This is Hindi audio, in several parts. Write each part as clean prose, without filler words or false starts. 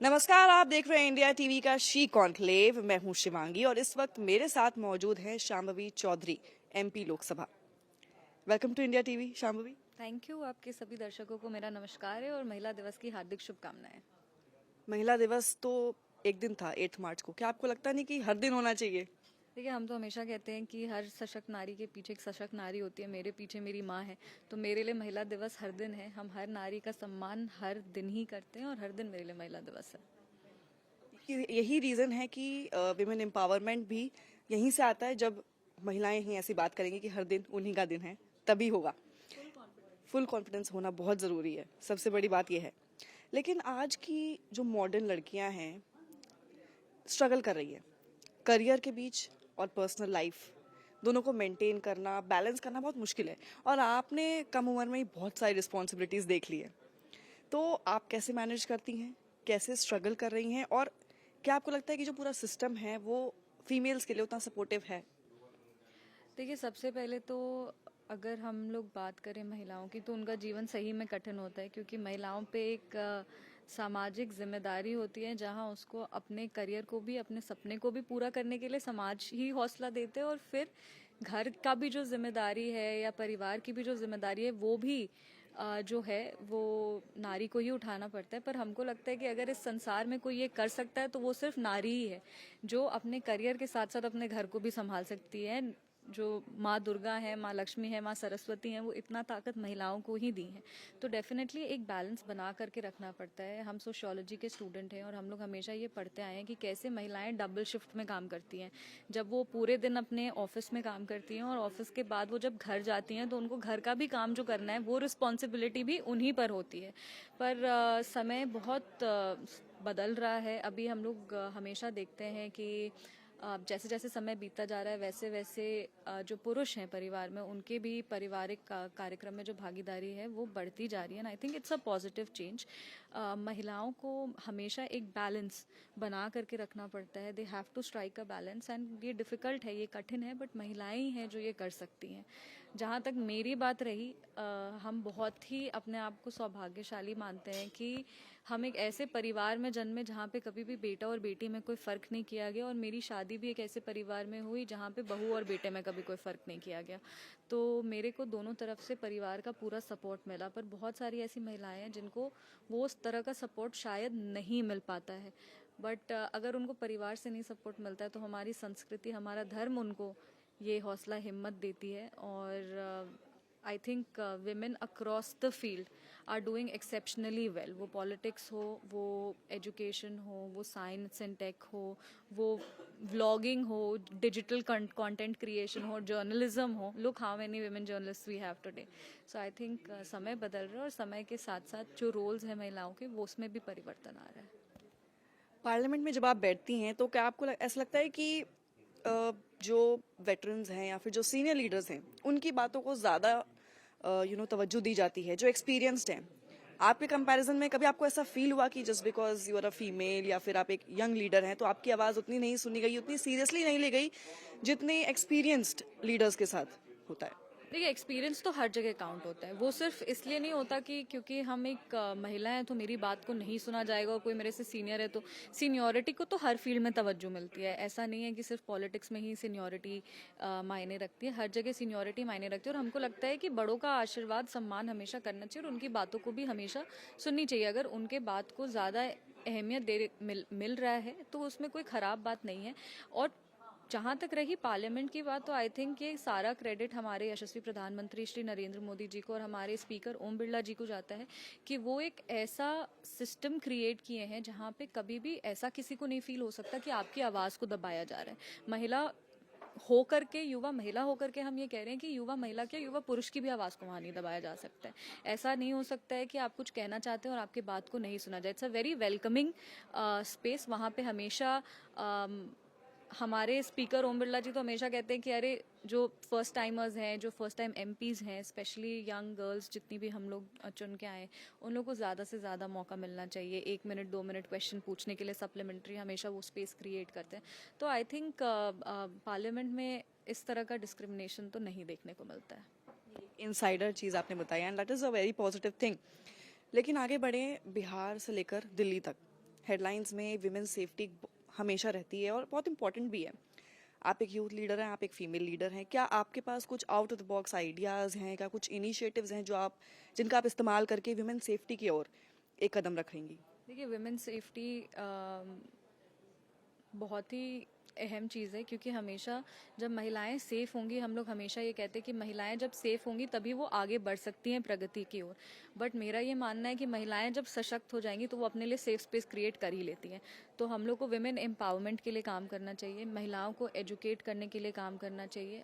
नमस्कार, आप देख रहे हैं इंडिया टीवी का शी कॉन्क्लेव। मैं हूं शिवांगी और इस वक्त मेरे साथ मौजूद है Shambhavi Chaudhary, MP Lok Sabha. Welcome to India TV Shambhavi. Thank you. आपके सभी दर्शकों को मेरा नमस्कार है और महिला दिवस की हार्दिक शुभकामनाएं। महिला दिवस तो एक दिन था 8 मार्च को, क्या आपको लगता नहीं कि हर दिन होना चाहिए? देखिए, हम तो हमेशा कहते हैं कि हर सशक्त नारी के पीछे एक सशक्त नारी होती है। मेरे पीछे मेरी माँ है, तो मेरे लिए महिला दिवस हर दिन है। हम हर नारी का सम्मान हर दिन ही करते हैं और हर दिन मेरे लिए महिला दिवस है। यही रीजन है कि विमेन एम्पावरमेंट भी यहीं से आता है। जब महिलाएं ही ऐसी बात करेंगी कि हर दिन उन्हीं का दिन है, तभी होगा। फुल कॉन्फिडेंस होना बहुत ज़रूरी है, सबसे बड़ी बात यह है। लेकिन आज की जो मॉडर्न लड़कियां हैं, स्ट्रगल कर रही है करियर के बीच और पर्सनल लाइफ दोनों को मेंटेन करना, बैलेंस करना बहुत मुश्किल है। और आपने कम उम्र में ही बहुत सारी रिस्पॉन्सिबिलिटीज़ देख ली है, तो आप कैसे मैनेज करती हैं, कैसे स्ट्रगल कर रही हैं, और क्या आपको लगता है कि जो पूरा सिस्टम है वो फीमेल्स के लिए उतना सपोर्टिव है? देखिए, सबसे पहले तो अगर हम लोग बात करें महिलाओं की, तो उनका जीवन सही में कठिन होता है, क्योंकि महिलाओं पे एक सामाजिक जिम्मेदारी होती है, जहां उसको अपने करियर को भी, अपने सपने को भी पूरा करने के लिए समाज ही हौसला देते हैं, और फिर घर का भी जो जिम्मेदारी है या परिवार की भी जो जिम्मेदारी है वो भी जो है वो नारी को ही उठाना पड़ता है। पर हमको लगता है कि अगर इस संसार में कोई ये कर सकता है तो वो सिर्फ नारी ही है, जो अपने करियर के साथ साथ अपने घर को भी संभाल सकती है। जो माँ दुर्गा है, माँ लक्ष्मी है, माँ सरस्वती है, वो इतना ताकत महिलाओं को ही दी है। तो डेफिनेटली एक बैलेंस बना करके रखना पड़ता है। हम सोशियोलॉजी के स्टूडेंट हैं और हम लोग हमेशा ये पढ़ते आए हैं कि कैसे महिलाएं डबल शिफ्ट में काम करती हैं। जब वो पूरे दिन अपने ऑफिस में काम करती हैं और ऑफिस के बाद वो जब घर जाती हैं, तो उनको घर का भी काम जो करना है वो रिस्पॉन्सिबिलिटी भी उन्हीं पर होती है। पर समय बहुत बदल रहा है। अभी हम लोग हमेशा देखते हैं कि जैसे जैसे समय बीतता जा रहा है, वैसे वैसे जो पुरुष हैं परिवार में, उनके भी पारिवारिक कार्यक्रम में जो भागीदारी है वो बढ़ती जा रही है। And I think it's a positive change. महिलाओं को हमेशा एक बैलेंस बना करके रखना पड़ता है। They have to strike a balance, and ये डिफिकल्ट है, ये कठिन है, बट महिलाएं ही हैं जो ये कर सकती हैं। जहाँ तक मेरी बात रही, हम बहुत ही अपने आप को सौभाग्यशाली मानते हैं कि हम एक ऐसे परिवार में जन्मे जहाँ पे कभी भी बेटा और बेटी में कोई फ़र्क नहीं किया गया, और मेरी शादी भी एक ऐसे परिवार में हुई जहाँ पे बहू और बेटे में कभी कोई फ़र्क नहीं किया गया। तो मेरे को दोनों तरफ से परिवार का पूरा सपोर्ट मिला। पर बहुत सारी ऐसी महिलाएं हैं जिनको वो उस तरह का सपोर्ट शायद नहीं मिल पाता है। बट अगर उनको परिवार से नहीं सपोर्ट मिलता है, तो हमारी संस्कृति, हमारा धर्म उनको ये हौसला हिम्मत देती है। और I think women across the field are doing exceptionally well। वो पॉलिटिक्स हो, वो एजुकेशन हो, वो साइंस एंड टेक हो, वो व्लॉगिंग हो, डिजिटल कंटेंट क्रिएशन हो, जर्नलिज्म हो। Look how many women journalists we have today। So I think समय बदल रहा है और समय के साथ साथ जो रोल्स हैं महिलाओं के, वो उसमें भी परिवर्तन आ रहा है। पार्लियामेंट में जब आप बैठती हैं तो क्या आपको ऐसा लगता है कि जो वेटरन्स हैं या फिर जो सीनियर लीडर्स हैं उनकी बातों को ज़्यादा तवज्जो दी जाती है, जो एक्सपीरियंस्ड हैं? आपके कंपैरिजन में कभी आपको ऐसा फील हुआ कि just because you are a female या फिर आप एक यंग लीडर हैं तो आपकी आवाज़ उतनी नहीं सुनी गई, उतनी सीरियसली नहीं ली गई जितनी एक्सपीरियंस्ड लीडर्स के साथ होता है? देखिए, एक्सपीरियंस तो हर जगह काउंट होता है। वो सिर्फ इसलिए नहीं होता कि क्योंकि हम एक महिला हैं तो मेरी बात को नहीं सुना जाएगा, और कोई मेरे से सीनियर है तो। सीनियरिटी को तो हर फील्ड में तवज्जो मिलती है। ऐसा नहीं है कि सिर्फ पॉलिटिक्स में ही सीनियरिटी मायने रखती है। हर जगह सीनियरिटी मायने रखती है, और हमको लगता है कि बड़ों का आशीर्वाद, सम्मान हमेशा करना चाहिए, और उनकी बातों को भी हमेशा सुननी चाहिए। अगर उनके बात को ज़्यादा अहमियत मिल रहा है तो उसमें कोई ख़राब बात नहीं है। और जहां तक रही पार्लियामेंट की बात, तो आई थिंक ये सारा क्रेडिट हमारे यशस्वी प्रधानमंत्री श्री नरेंद्र मोदी जी को और हमारे स्पीकर ओम बिरला जी को जाता है कि वो एक ऐसा सिस्टम क्रिएट किए हैं जहां पे कभी भी ऐसा किसी को नहीं फील हो सकता कि आपकी आवाज को दबाया जा रहा है। महिला होकर के, युवा महिला होकर के हम ये कह रहे हैं कि युवा महिला क्या, युवा पुरुष की भी आवाज को वहां नहीं दबाया जा सकता है। ऐसा नहीं हो सकता है कि आप कुछ कहना चाहते हैं और आपकी बात को नहीं सुना जाए। It's a very welcoming space. वहां पे हमेशा हमारे स्पीकर ओम बिरला जी तो हमेशा कहते हैं कि अरे, जो फर्स्ट टाइमर्स हैं, जो फर्स्ट टाइम एमपीज हैं, स्पेशली यंग गर्ल्स जितनी भी हम लोग चुन के आए, उन लोग को ज़्यादा से ज़्यादा मौका मिलना चाहिए। 1 मिनट 2 मिनट क्वेश्चन पूछने के लिए सप्लीमेंट्री हमेशा वो स्पेस क्रिएट करते हैं। तो आई थिंक पार्लियामेंट में इस तरह का डिस्क्रिमिनेशन तो नहीं देखने को मिलता है। इनसाइडर चीज़ आपने बताई and that is a very positive thing. लेकिन आगे बढ़े बिहार से लेकर दिल्ली तक, हेडलाइंस में विमेन सेफ्टी हमेशा रहती है और बहुत इंपॉर्टेंट भी है। आप एक यूथ लीडर हैं, आप एक फीमेल लीडर हैं, क्या आपके पास कुछ out of the box ideas हैं, क्या कुछ इनिशिएटिव्स हैं जो आप जिनका आप इस्तेमाल करके विमेन सेफ्टी की ओर एक कदम रखेंगी? देखिए, विमेन सेफ्टी बहुत ही अहम चीज़ है, क्योंकि हमेशा जब महिलाएं सेफ होंगी, हम लोग हमेशा ये कहते हैं कि महिलाएं जब सेफ होंगी तभी वो आगे बढ़ सकती हैं प्रगति की ओर। बट मेरा ये मानना है कि महिलाएं जब सशक्त हो जाएंगी तो वो अपने लिए सेफ स्पेस क्रिएट कर ही लेती हैं। तो हम लोग को विमेन एम्पावरमेंट के लिए काम करना चाहिए, महिलाओं को एजुकेट करने के लिए काम करना चाहिए।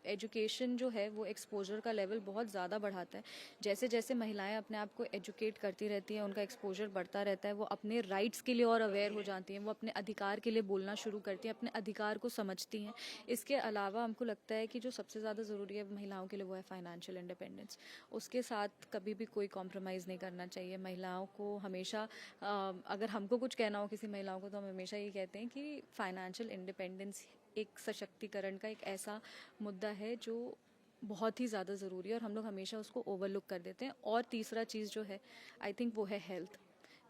एजुकेशन जो है वो एक्सपोजर का लेवल बहुत ज़्यादा बढ़ाता है। जैसे जैसे महिलाएं अपने आप को एजुकेट करती रहती हैं, उनका एक्सपोजर बढ़ता रहता है, वो अपने राइट्स के लिए और अवेयर हो जाती हैं, वो अपने अधिकार के लिए बोलना शुरू करती हैं, अपने अधिकार को समझती हैं। इसके अलावा हमको लगता है कि जो सबसे ज़्यादा ज़रूरी है महिलाओं के लिए वो है फाइनेंशियल इंडिपेंडेंस। उसके साथ कभी भी कोई कॉम्प्रोमाइज़ नहीं करना चाहिए। महिलाओं को हमेशा अगर हमको कुछ कहना हो किसी महिलाओं को तो हम हमेशा ये कहते हैं कि फाइनेंशियल इंडिपेंडेंस एक सशक्तिकरण का एक ऐसा मुद्दा है जो बहुत ही ज़्यादा ज़रूरी है और हम लोग हमेशा उसको ओवरलुक कर देते हैं। और तीसरा चीज़ जो है आई थिंक वो है हेल्थ।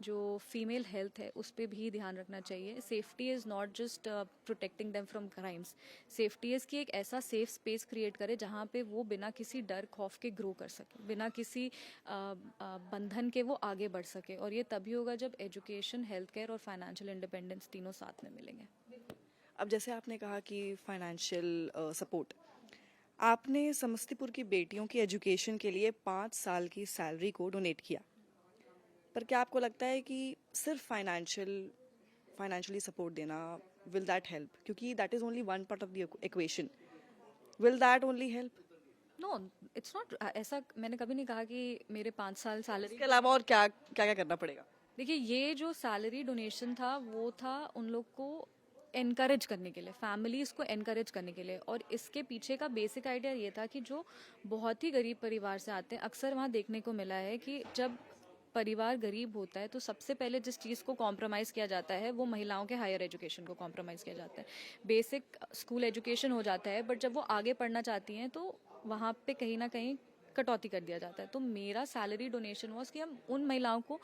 जो फीमेल हेल्थ है उस पर भी ध्यान रखना चाहिए। Safety is not just protecting them from crimes, safety is कि एक ऐसा सेफ स्पेस क्रिएट करे जहाँ पे वो बिना किसी डर खौफ के ग्रो कर सके, बिना किसी बंधन के वो आगे बढ़ सके। और ये तभी होगा जब एजुकेशन, हेल्थ केयर और फाइनेंशियल इंडिपेंडेंस तीनों साथ में मिलेंगे। अब जैसे आपने कहा कि फाइनेंशियल सपोर्ट, आपने समस्तीपुर की बेटियों की एजुकेशन के लिए 5 साल की सैलरी को डोनेट किया, पर क्या आपको लगता है कि सिर्फ फाइनेंशियली सपोर्ट देना विल दैट हेल्प? क्योंकि that is only one part of the equation. Will that only help? No, it's not ऐसा। मैंने कभी नहीं कहा कि मेरे 5 साल सैलरी। इसके अलावा और क्या क्या क्या करना पड़ेगा? देखिए, ये जो सैलरी डोनेशन था वो था उन लोग को एनकरेज करने के लिए, फैमिलीज को एनकरेज करने के लिए। और इसके पीछे का बेसिक आइडिया ये था कि जो बहुत ही गरीब परिवार से आते हैं, अक्सर वहाँ देखने को मिला है कि जब परिवार गरीब होता है तो सबसे पहले जिस चीज़ को कॉम्प्रोमाइज़ किया जाता है वो महिलाओं के हायर एजुकेशन को कॉम्प्रोमाइज़ किया जाता है। बेसिक स्कूल एजुकेशन हो जाता है, बट जब वो आगे पढ़ना चाहती हैं तो वहाँ पे कहीं ना कहीं कटौती कर दिया जाता है। तो मेरा सैलरी डोनेशन वॉज कि हम उन महिलाओं को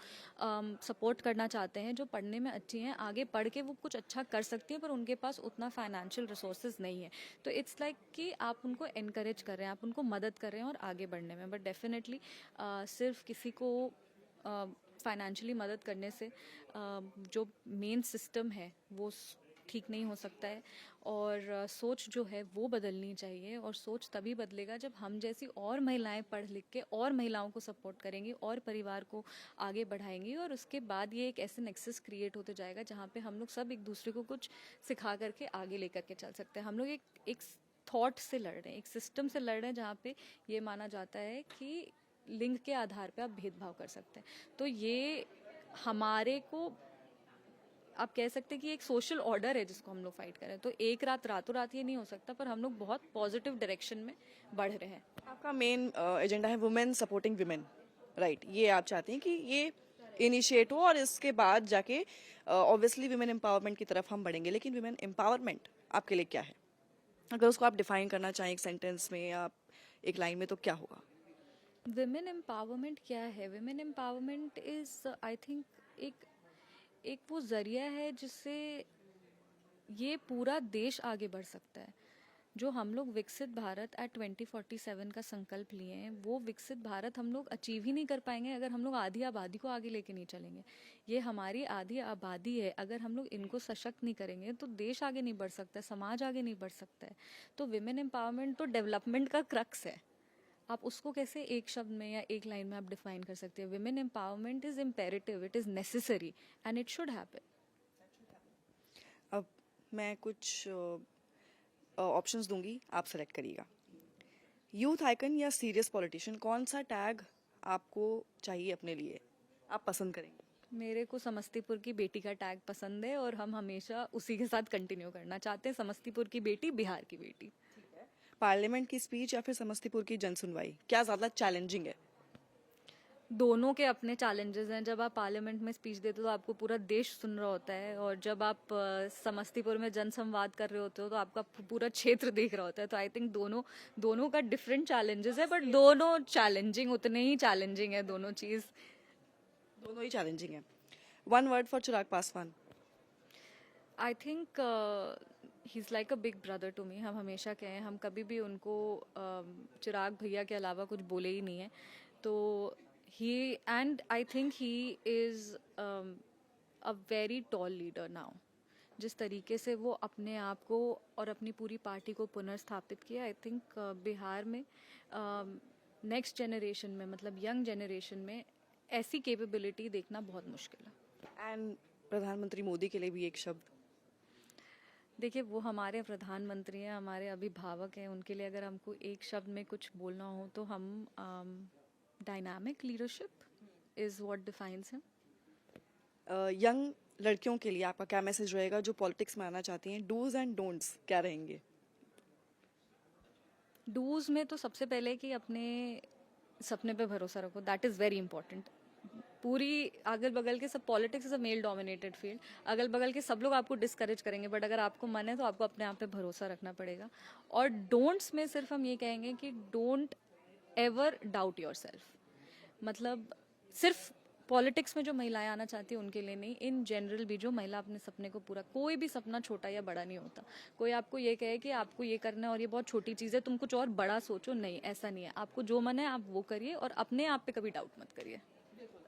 सपोर्ट करना चाहते हैं जो पढ़ने में अच्छी हैं, आगे पढ़ के वो कुछ अच्छा कर सकती हैं, पर उनके पास उतना फाइनेंशियल रिसोर्सेज नहीं है। तो इट्स लाइक कि आप उनको एनकरेज कर रहे हैं, आप उनको मदद कर रहे हैं और आगे बढ़ने में। बट डेफिनेटली सिर्फ किसी को फाइनेंशियली मदद करने से जो मेन सिस्टम है वो ठीक नहीं हो सकता है। और सोच जो है वो बदलनी चाहिए। और सोच तभी बदलेगा जब हम जैसी और महिलाएं पढ़ लिख के और महिलाओं को सपोर्ट करेंगी और परिवार को आगे बढ़ाएंगी। और उसके बाद ये एक ऐसे नेक्सस क्रिएट होते जाएगा जहाँ पे हम लोग सब एक दूसरे को कुछ सिखा करके आगे लेकर के चल सकते हैं। हम लोग एक थॉट से लड़ रहे हैं, एक सिस्टम से लड़ रहे हैं जहाँ पे ये माना जाता है कि लिंग के आधार पे आप भेदभाव कर सकते हैं। तो ये हमारे को आप कह सकते हैं कि एक सोशल ऑर्डर है जिसको हम लोग फाइट कर रहे हैं। तो एक रातों रात ये नहीं हो सकता, पर हम लोग बहुत पॉजिटिव डायरेक्शन में बढ़ रहे हैं। आपका मेन एजेंडा है वुमेन सपोर्टिंग विमेन, राइट? ये आप चाहते हैं कि ये इनिशिएट हो और इसके बाद जाके ऑब्वियसली विमेन एम्पावरमेंट की तरफ हम बढ़ेंगे। लेकिन विमेन एम्पावरमेंट आपके लिए क्या है? अगर उसको आप डिफाइन करना चाहें एक सेंटेंस में या एक लाइन में, तो क्या होगा? विमेन एम्पावरमेंट क्या है? Women empowerment is I think एक वो जरिया है जिससे ये पूरा देश आगे बढ़ सकता है। जो हम लोग विकसित भारत एट 2047 का संकल्प लिए हैं, वो विकसित भारत हम लोग अचीव ही नहीं कर पाएंगे अगर हम लोग आधी आबादी को आगे लेके नहीं चलेंगे। ये हमारी आधी आबादी है, अगर हम लोग इनको सशक्त नहीं करेंगे तो देश आगे नहीं बढ़ सकता है, समाज आगे नहीं बढ़ सकता है। तो विमेन एम्पावरमेंट तो डेवलपमेंट का क्रक्स है। आप उसको कैसे एक शब्द में या एक लाइन में आप डिफाइन कर सकते हैं? Women empowerment is imperative, it is necessary and it should happen. अब मैं कुछ ऑप्शंस दूंगी, आप सेलेक्ट करिएगा। यूथ आइकन या सीरियस पॉलिटिशियन, कौन सा टैग आपको चाहिए अपने लिए, आप पसंद करेंगे? मेरे को समस्तीपुर की बेटी का टैग पसंद है और हम हमेशा उसी के साथ कंटिन्यू करना चाहते हैं। समस्तीपुर की बेटी, बिहार की बेटी। पार्लियामेंट की स्पीच या फिर समस्तीपुर की जनसुनवाई, क्या ज्यादा चैलेंजिंग है? दोनों के अपने चैलेंजेस हैं। जब आप पार्लियामेंट में स्पीच देते हो तो आपको पूरा देश सुन रहा होता है, और जब आप समस्तीपुर में जनसंवाद कर रहे होते हो तो आपका पूरा क्षेत्र देख रहा होता है। तो आई थिंक दोनों का डिफरेंट चैलेंजेस है, बट दोनों चैलेंजिंग, उतने ही चैलेंजिंग है दोनों चीज़। दोनों ही चैलेंजिंग है। One word for Chirag Paswan. I think he is like a big brother to me. हम हमेशा कहें, हम कभी भी उनको चिराग भैया के अलावा कुछ बोले ही नहीं है. तो he and I think he is a very tall leader now. जिस तरीके से वो अपने आप को और अपनी पूरी पार्टी को पुनर्स्थापित किया, आई थिंक बिहार में नेक्स्ट जनरेशन में, मतलब यंग जनरेशन में ऐसी कैपेबिलिटी देखना बहुत मुश्किल है. एंड प्रधानमंत्री मोदी के लिए भी एक शब्द. देखिए, वो हमारे प्रधानमंत्री हैं, हमारे अभिभावक हैं. उनके लिए अगर हमको एक शब्द में कुछ बोलना हो तो हम dynamic leadership is what defines him. Young लड़कियों के लिए आपका क्या मैसेज रहेगा जो पॉलिटिक्स में आना चाहती हैं? डूज एंड डोंट्स क्या रहेंगे? डूज में तो सबसे पहले कि अपने सपने पे भरोसा रखो. That is very important. पूरी अगल बगल के सब, politics is a male dominated field. अगल बगल के सब लोग आपको डिस्करेज करेंगे, बट अगर आपको मन है तो आपको अपने आप पे भरोसा रखना पड़ेगा. और डोंट्स में सिर्फ हम ये कहेंगे कि don't ever doubt your self. मतलब सिर्फ पॉलिटिक्स में जो महिलाएं आना चाहती हैं उनके लिए नहीं, इन जनरल भी जो महिला अपने सपने को पूरा, कोई भी सपना छोटा या बड़ा नहीं होता. कोई आपको ये कहे कि आपको ये करना है और ये बहुत छोटी चीज़ है, तुम कुछ और बड़ा सोचो, नहीं, ऐसा नहीं है. आपको जो मन है आप वो करिए और अपने आप पे कभी डाउट मत करिए.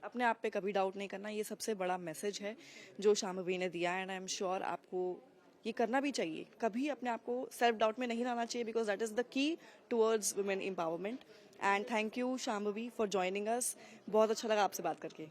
अपने आप पे कभी डाउट नहीं करना, ये सबसे बड़ा मैसेज है जो शांभवी ने दिया. एंड आई एम श्योर आपको ये करना भी चाहिए. कभी अपने आप को सेल्फ डाउट में नहीं लाना चाहिए, because that is the key towards women empowerment. And thank you Shambhavi for joining us. बहुत अच्छा लगा आपसे बात करके.